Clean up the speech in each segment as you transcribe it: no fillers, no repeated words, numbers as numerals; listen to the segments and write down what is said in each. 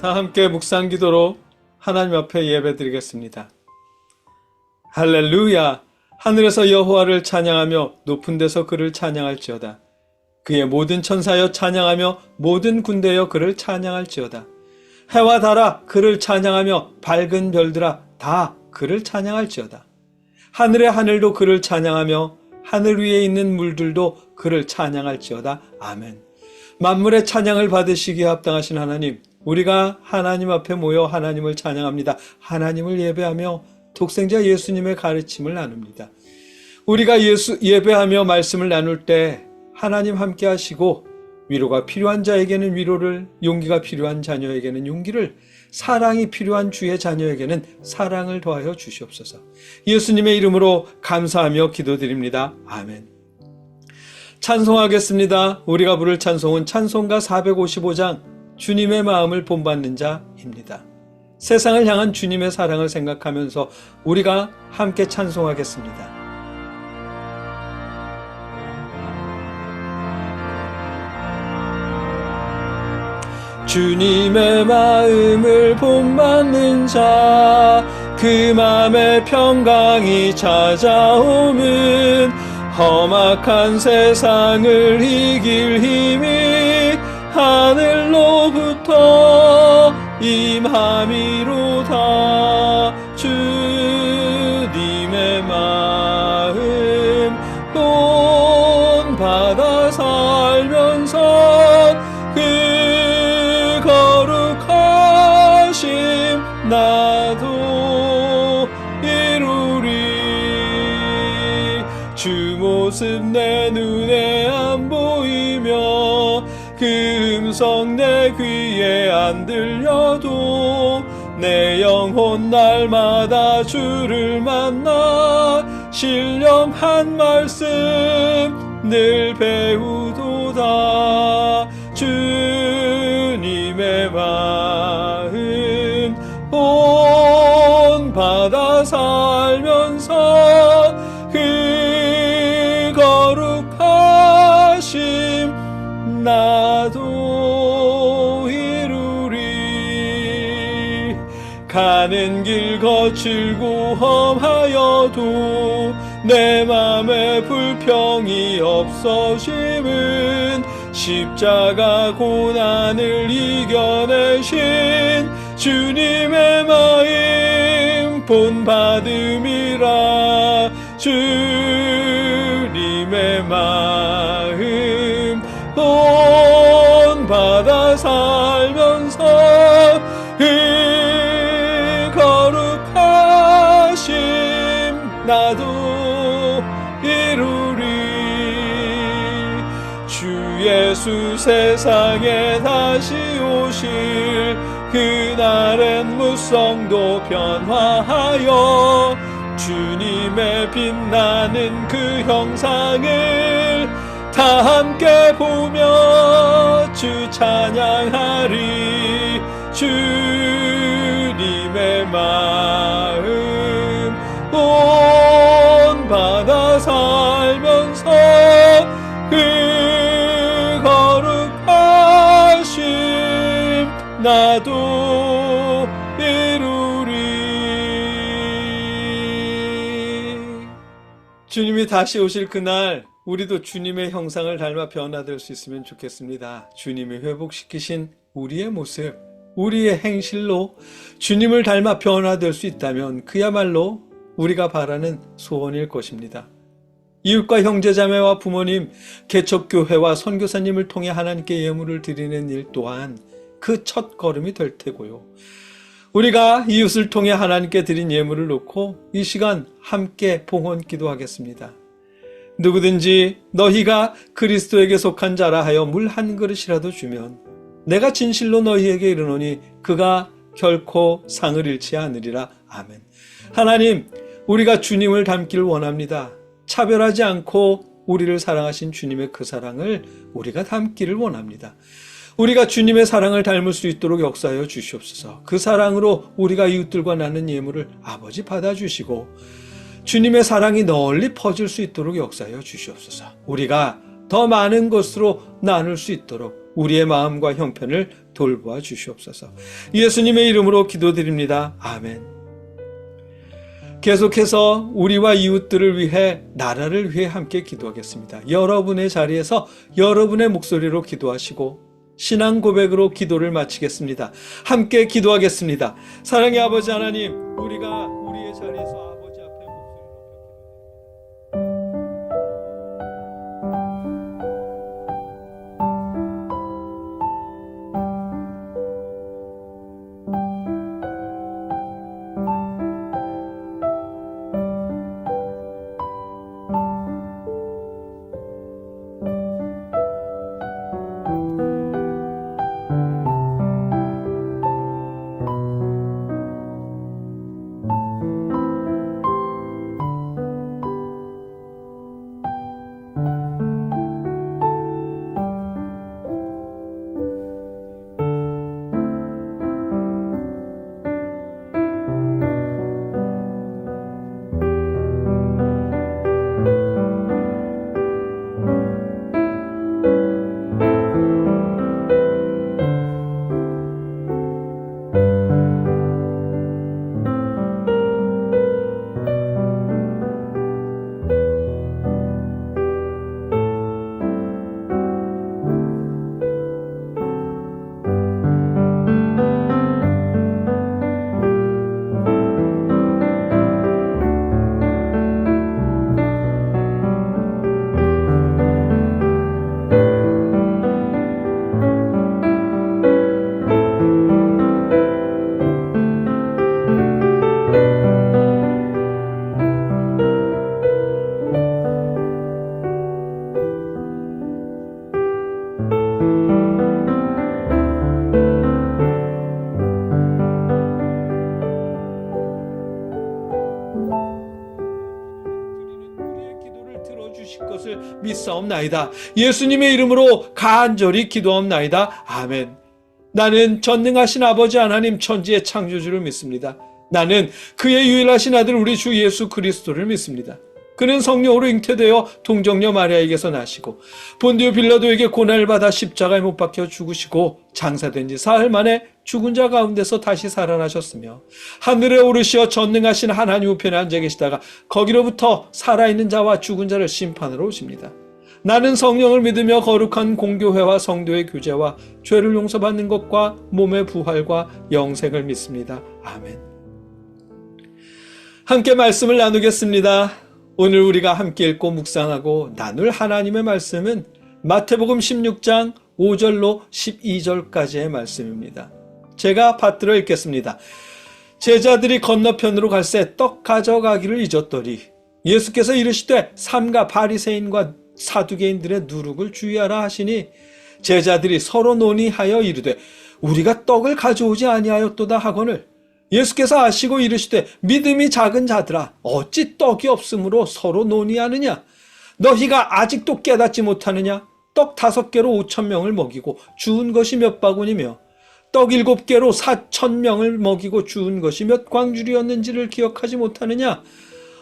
다 함께 묵상 기도로 하나님 앞에 예배드리겠습니다. 할렐루야! 하늘에서 여호와를 찬양하며 높은 데서 그를 찬양할지어다. 그의 모든 천사여 찬양하며 모든 군대여 그를 찬양할지어다. 해와 달아 그를 찬양하며 밝은 별들아 다 그를 찬양할지어다. 하늘의 하늘도 그를 찬양하며 하늘 위에 있는 물들도 그를 찬양할지어다. 아멘. 만물의 찬양을 받으시기에 합당하신 하나님, 우리가 하나님 앞에 모여 하나님을 찬양합니다. 하나님을 예배하며 독생자 예수님의 가르침을 나눕니다. 우리가 예배하며 말씀을 나눌 때 하나님 함께 하시고 위로가 필요한 자에게는 위로를, 용기가 필요한 자녀에게는 용기를, 사랑이 필요한 주의 자녀에게는 사랑을 더하여 주시옵소서. 예수님의 이름으로 감사하며 기도드립니다. 아멘. 찬송하겠습니다. 우리가 부를 찬송은 찬송가 455장 주님의 마음을 본받는 자입니다. 세상을 향한 주님의 사랑을 생각하면서 우리가 함께 찬송하겠습니다. 주님의 마음을 본받는 자, 그 마음에 평강이 찾아오면 험악한 세상을 이길 힘이 하늘로부터 임함이로다. 주님의 마음 본받아 살면서 그 거룩하심 나도 이루리. 주 모습 내 눈에 안 보이며 그 음성 내 귀에 안 들려도 내 영혼 날마다 주를 만나 신령한 말씀 늘 배우도다. 주님의 마음 본받아 살면서 그 거룩하심 나도 이루리. 가는 길 거칠고 험하여도 내 맘에 불평이 없어짐은 십자가 고난을 이겨내신 주님의 마음 본받음이라. 주님의 마음 본받아 살면서 그 거룩하심 나도 이루리. 주 예수 세상에 다시 오실 그날엔 무성도 변화하여 주님의 빛나는 그 형상을 다 함께 보며 주 찬양하리. 주님의 마음 본받아 살면서 그 거룩하심 나도 이루리. 주님이 다시 오실 그날 우리도 주님의 형상을 닮아 변화될 수 있으면 좋겠습니다. 주님이 회복시키신 우리의 모습, 우리의 행실로 주님을 닮아 변화될 수 있다면 그야말로 우리가 바라는 소원일 것입니다. 이웃과 형제자매와 부모님, 개척교회와 선교사님을 통해 하나님께 예물을 드리는 일 또한 그 첫 걸음이 될 테고요. 우리가 이웃을 통해 하나님께 드린 예물을 놓고 이 시간 함께 봉헌 기도하겠습니다. 누구든지 너희가 그리스도에게 속한 자라 하여 물 한 그릇이라도 주면 내가 진실로 너희에게 이르노니 그가 결코 상을 잃지 않으리라. 아멘. 하나님, 우리가 주님을 닮기를 원합니다. 차별하지 않고 우리를 사랑하신 주님의 그 사랑을 우리가 닮기를 원합니다. 우리가 주님의 사랑을 닮을 수 있도록 역사하여 주시옵소서. 그 사랑으로 우리가 이웃들과 나눈 예물을 아버지 받아주시고 주님의 사랑이 널리 퍼질 수 있도록 역사하여 주시옵소서. 우리가 더 많은 것으로 나눌 수 있도록 우리의 마음과 형편을 돌보아 주시옵소서. 예수님의 이름으로 기도드립니다. 아멘. 계속해서 우리와 이웃들을 위해, 나라를 위해 함께 기도하겠습니다. 여러분의 자리에서 여러분의 목소리로 기도하시고 신앙 고백으로 기도를 마치겠습니다. 함께 기도하겠습니다. 사랑의 아버지 하나님, 우리가 우리의 자리에서 아버지 앞에 목소리 것을 믿사옵나이다. 예수님의 이름으로 간절히 기도하옵나이다. 아멘. 나는 전능하신 아버지 하나님 천지의 창조주를 믿습니다. 나는 그의 유일하신 아들 우리 주 예수 그리스도를 믿습니다. 그는 성령으로 잉태되어 동정녀 마리아에게서 나시고 본디오 빌라도에게 고난을 받아 십자가에 못 박혀 죽으시고 장사된 지 사흘 만에 죽은 자 가운데서 다시 살아나셨으며 하늘에 오르시어 전능하신 하나님 우편에 앉아 계시다가 거기로부터 살아있는 자와 죽은 자를 심판하러 오십니다. 나는 성령을 믿으며 거룩한 공교회와 성도의 교제와 죄를 용서받는 것과 몸의 부활과 영생을 믿습니다. 아멘. 함께 말씀을 나누겠습니다. 오늘 우리가 함께 읽고 묵상하고 나눌 하나님의 말씀은 마태복음 16장 5절로 12절까지의 말씀입니다. 제가 받들어 읽겠습니다. 제자들이 건너편으로 갈새 떡 가져가기를 잊었더니 예수께서 이르시되 삼가 바리새인과 사두개인들의 누룩을 주의하라 하시니 제자들이 서로 논의하여 이르되 우리가 떡을 가져오지 아니하였도다 하거늘 예수께서 아시고 이르시되 믿음이 작은 자들아 어찌 떡이 없으므로 서로 논의하느냐 너희가 아직도 깨닫지 못하느냐 떡 5개로 5,000명을 먹이고 주운 것이 몇 바구니며 떡 7개로 4,000명을 먹이고 주운 것이 몇 광줄이었는지를 기억하지 못하느냐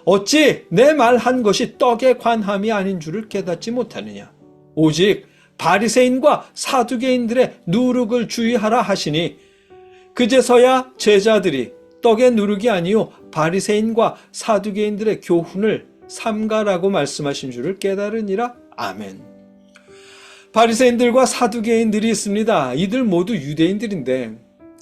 어찌 내 말한 것이 떡에 관함이 아닌 줄을 깨닫지 못하느냐 오직 바리새인과 사두개인들의 누룩을 주의하라 하시니 그제서야 제자들이 떡의 누룩이 아니요 바리새인과 사두개인들의 교훈을 삼가라고 말씀하신 줄을 깨달으니라. 아멘. 바리새인들과 사두개인들이 있습니다. 이들 모두 유대인들인데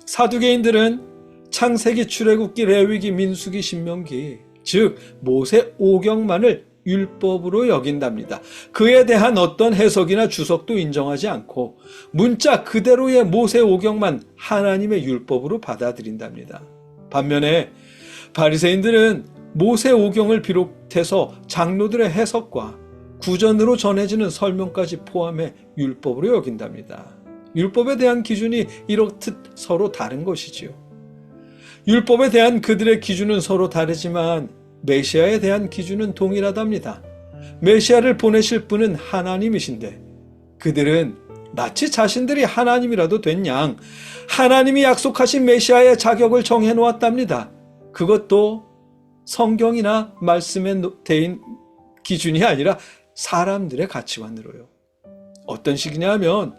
사두개인들은 창세기, 출애굽기, 레위기, 민수기, 신명기 즉 모세 오경만을 율법으로 여긴답니다. 그에 대한 어떤 해석이나 주석도 인정하지 않고 문자 그대로의 모세 오경만 하나님의 율법으로 받아들인답니다. 반면에 바리새인들은 모세 오경을 비롯해서 장로들의 해석과 구전으로 전해지는 설명까지 포함해 율법으로 여긴답니다. 율법에 대한 기준이 이렇듯 서로 다른 것이지요. 율법에 대한 그들의 기준은 서로 다르지만 메시아에 대한 기준은 동일하답니다. 메시아를 보내실 분은 하나님이신데 그들은 마치 자신들이 하나님이라도 된 양 하나님이 약속하신 메시아의 자격을 정해놓았답니다. 그것도 성경이나 말씀에 대인 기준이 아니라 사람들의 가치관으로요. 어떤 식이냐 하면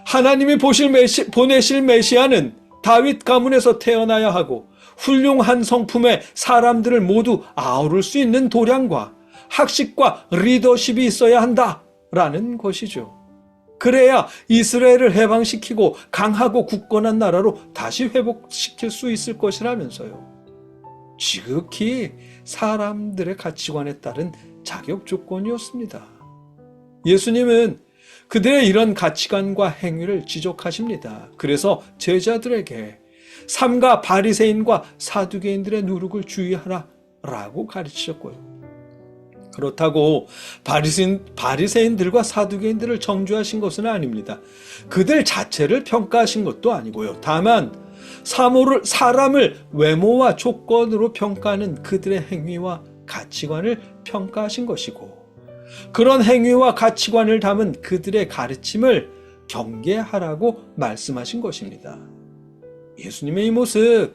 하나님이 보내실 메시아는 다윗 가문에서 태어나야 하고 훌륭한 성품의 사람들을 모두 아우를 수 있는 도량과 학식과 리더십이 있어야 한다라는 것이죠. 그래야 이스라엘을 해방시키고 강하고 굳건한 나라로 다시 회복시킬 수 있을 것이라면서요. 지극히 사람들의 가치관에 따른 자격 조건이었습니다. 예수님은 그들의 이런 가치관과 행위를 지적하십니다. 그래서 제자들에게 삼가 바리새인과 사두개인들의 누룩을 주의하라라고 가르치셨고요. 그렇다고 바리새인들과 사두개인들을 정죄하신 것은 아닙니다. 그들 자체를 평가하신 것도 아니고요. 다만 사람을 외모와 조건으로 평가하는 그들의 행위와 가치관을 평가하신 것이고, 그런 행위와 가치관을 담은 그들의 가르침을 경계하라고 말씀하신 것입니다. 예수님의 이 모습,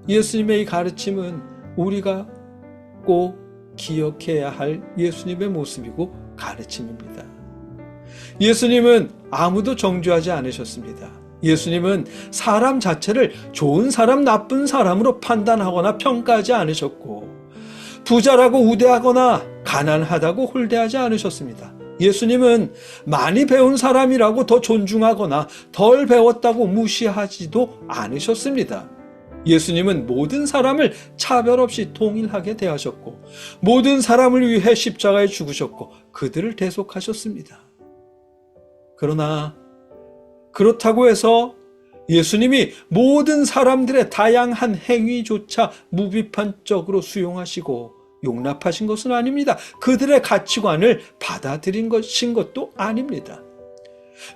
예수님의 이 가르침은 우리가 꼭 기억해야 할 예수님의 모습이고 가르침입니다. 예수님은 아무도 정죄하지 않으셨습니다. 예수님은 사람 자체를 좋은 사람, 나쁜 사람으로 판단하거나 평가하지 않으셨고, 부자라고 우대하거나 가난하다고 홀대하지 않으셨습니다. 예수님은 많이 배운 사람이라고 더 존중하거나 덜 배웠다고 무시하지도 않으셨습니다. 예수님은 모든 사람을 차별 없이 동일하게 대하셨고, 모든 사람을 위해 십자가에 죽으셨고, 그들을 대속하셨습니다. 그러나 그렇다고 해서 예수님이 모든 사람들의 다양한 행위조차 무비판적으로 수용하시고 용납하신 것은 아닙니다. 그들의 가치관을 받아들인 것도 아닙니다.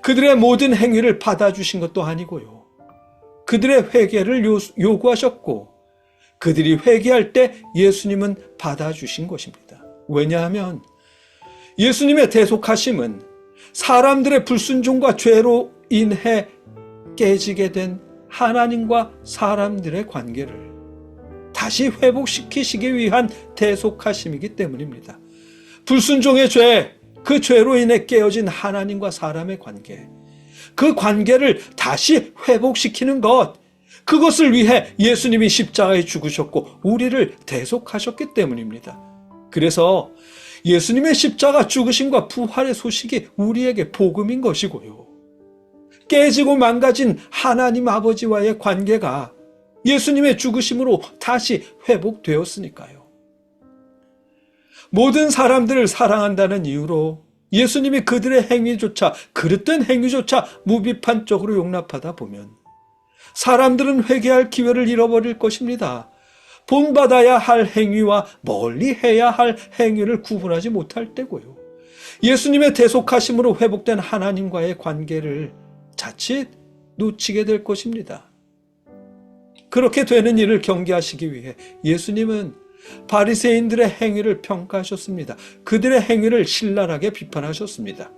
그들의 모든 행위를 받아주신 것도 아니고요. 그들의 회개를 요구하셨고, 그들이 회개할 때 예수님은 받아주신 것입니다. 왜냐하면 예수님의 대속하심은 사람들의 불순종과 죄로 인해 깨지게 된 하나님과 사람들의 관계를 다시 회복시키시기 위한 대속하심이기 때문입니다. 불순종의 죄, 그 죄로 인해 깨어진 하나님과 사람의 관계, 그 관계를 다시 회복시키는 것, 그것을 위해 예수님이 십자가에 죽으셨고 우리를 대속하셨기 때문입니다. 그래서 예수님의 십자가 죽으심과 부활의 소식이 우리에게 복음인 것이고요. 깨지고 망가진 하나님 아버지와의 관계가 예수님의 죽으심으로 다시 회복되었으니까요. 모든 사람들을 사랑한다는 이유로 예수님이 그들의 행위조차, 그릇된 행위조차 무비판적으로 용납하다 보면 사람들은 회개할 기회를 잃어버릴 것입니다. 본받아야 할 행위와 멀리 해야 할 행위를 구분하지 못할 때고요. 예수님의 대속하심으로 회복된 하나님과의 관계를 자칫 놓치게 될 것입니다. 그렇게 되는 일을 경계하시기 위해 예수님은 바리새인들의 행위를 평가하셨습니다. 그들의 행위를 신랄하게 비판하셨습니다.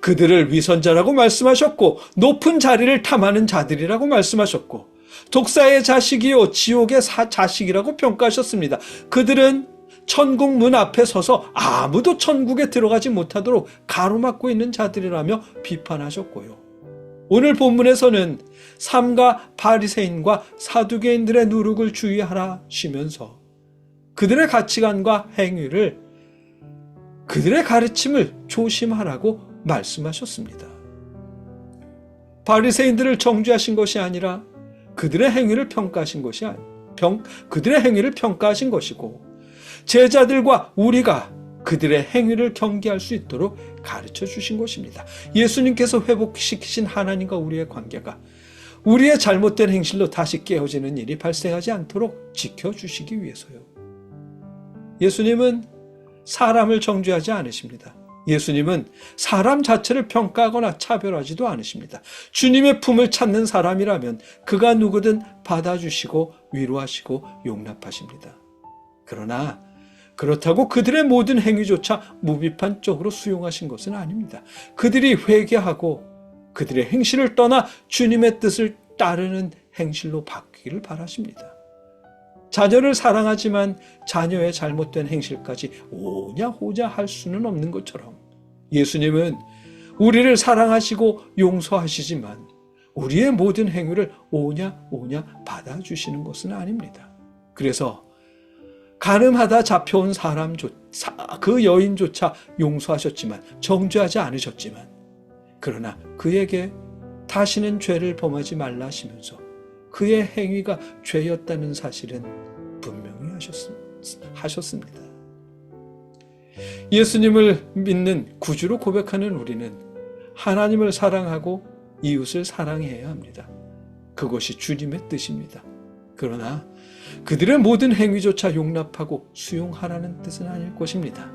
그들을 위선자라고 말씀하셨고, 높은 자리를 탐하는 자들이라고 말씀하셨고, 독사의 자식이요 지옥의 자식이라고 평가하셨습니다. 그들은 천국 문 앞에 서서 아무도 천국에 들어가지 못하도록 가로막고 있는 자들이라며 비판하셨고요. 오늘 본문에서는 삼가 바리새인과 사두개인들의 누룩을 주의하라시면서 그들의 가치관과 행위를, 그들의 가르침을 조심하라고 말씀하셨습니다. 바리새인들을 정죄하신 것이 아니라 그들의 행위를 평가하신 것이고, 제자들과 우리가 그들의 행위를 경계할 수 있도록 가르쳐 주신 것입니다. 예수님께서 회복시키신 하나님과 우리의 관계가 우리의 잘못된 행실로 다시 깨어지는 일이 발생하지 않도록 지켜주시기 위해서요. 예수님은 사람을 정죄하지 않으십니다. 예수님은 사람 자체를 평가하거나 차별하지도 않으십니다. 주님의 품을 찾는 사람이라면 그가 누구든 받아주시고 위로하시고 용납하십니다. 그러나 그렇다고 그들의 모든 행위조차 무비판적으로 수용하신 것은 아닙니다. 그들이 회개하고 그들의 행실을 떠나 주님의 뜻을 따르는 행실로 바뀌기를 바라십니다. 자녀를 사랑하지만 자녀의 잘못된 행실까지 오냐호냐 할 수는 없는 것처럼 예수님은 우리를 사랑하시고 용서하시지만 우리의 모든 행위를 오냐 받아주시는 것은 아닙니다. 그래서 가늠하다 잡혀온 그 여인조차 용서하셨지만, 정죄하지 않으셨지만, 그러나 그에게 다시는 죄를 범하지 말라 하시면서 그의 행위가 죄였다는 사실은 분명히 하셨습니다. 예수님을 믿는 구주로 고백하는 우리는 하나님을 사랑하고 이웃을 사랑해야 합니다. 그것이 주님의 뜻입니다. 그러나 그들의 모든 행위조차 용납하고 수용하라는 뜻은 아닐 것입니다.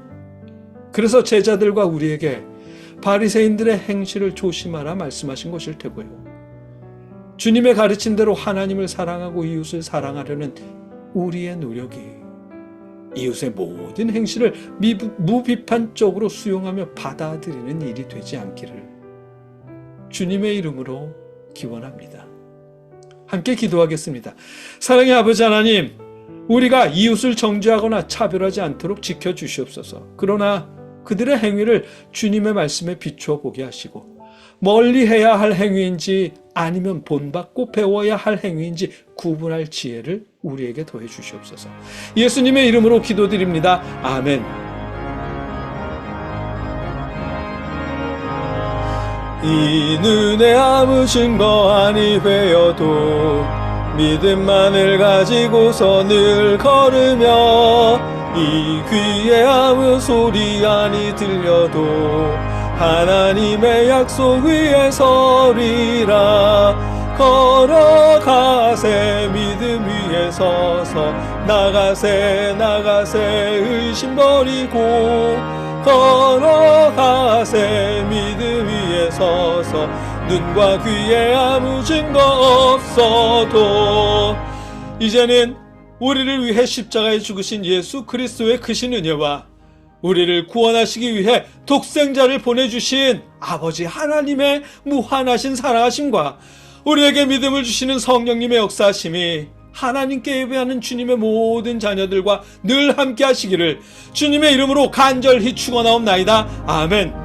그래서 제자들과 우리에게 바리새인들의 행실을 조심하라 말씀하신 것일 테고요. 주님의 가르친 대로 하나님을 사랑하고 이웃을 사랑하려는 우리의 노력이 이웃의 모든 행실을 무비판적으로 수용하며 받아들이는 일이 되지 않기를 주님의 이름으로 기원합니다. 함께 기도하겠습니다. 사랑의 아버지 하나님, 우리가 이웃을 정죄하거나 차별하지 않도록 지켜주시옵소서. 그러나 그들의 행위를 주님의 말씀에 비추어 보게 하시고, 멀리 해야 할 행위인지 아니면 본받고 배워야 할 행위인지 구분할 지혜를 우리에게 더해 주시옵소서. 예수님의 이름으로 기도드립니다. 아멘. 이 눈에 아무 증거 아니 되어도 믿음만을 가지고서 늘 걸으며, 이 귀에 아무 소리 아니 들려도 하나님의 약속 위에 서리라. 걸어가세 믿음 위에 서서, 나가세 의심 버리고, 걸어가세 믿음 위에 서서, 눈과 귀에 아무 증거 없어도. 이제는 우리를 위해 십자가에 죽으신 예수 그리스도의 크신 은혜와 우리를 구원하시기 위해 독생자를 보내주신 아버지 하나님의 무한하신 사랑하심과 우리에게 믿음을 주시는 성령님의 역사하심이 하나님께 예배하는 주님의 모든 자녀들과 늘 함께 하시기를 주님의 이름으로 간절히 축원하옵나이다. 아멘.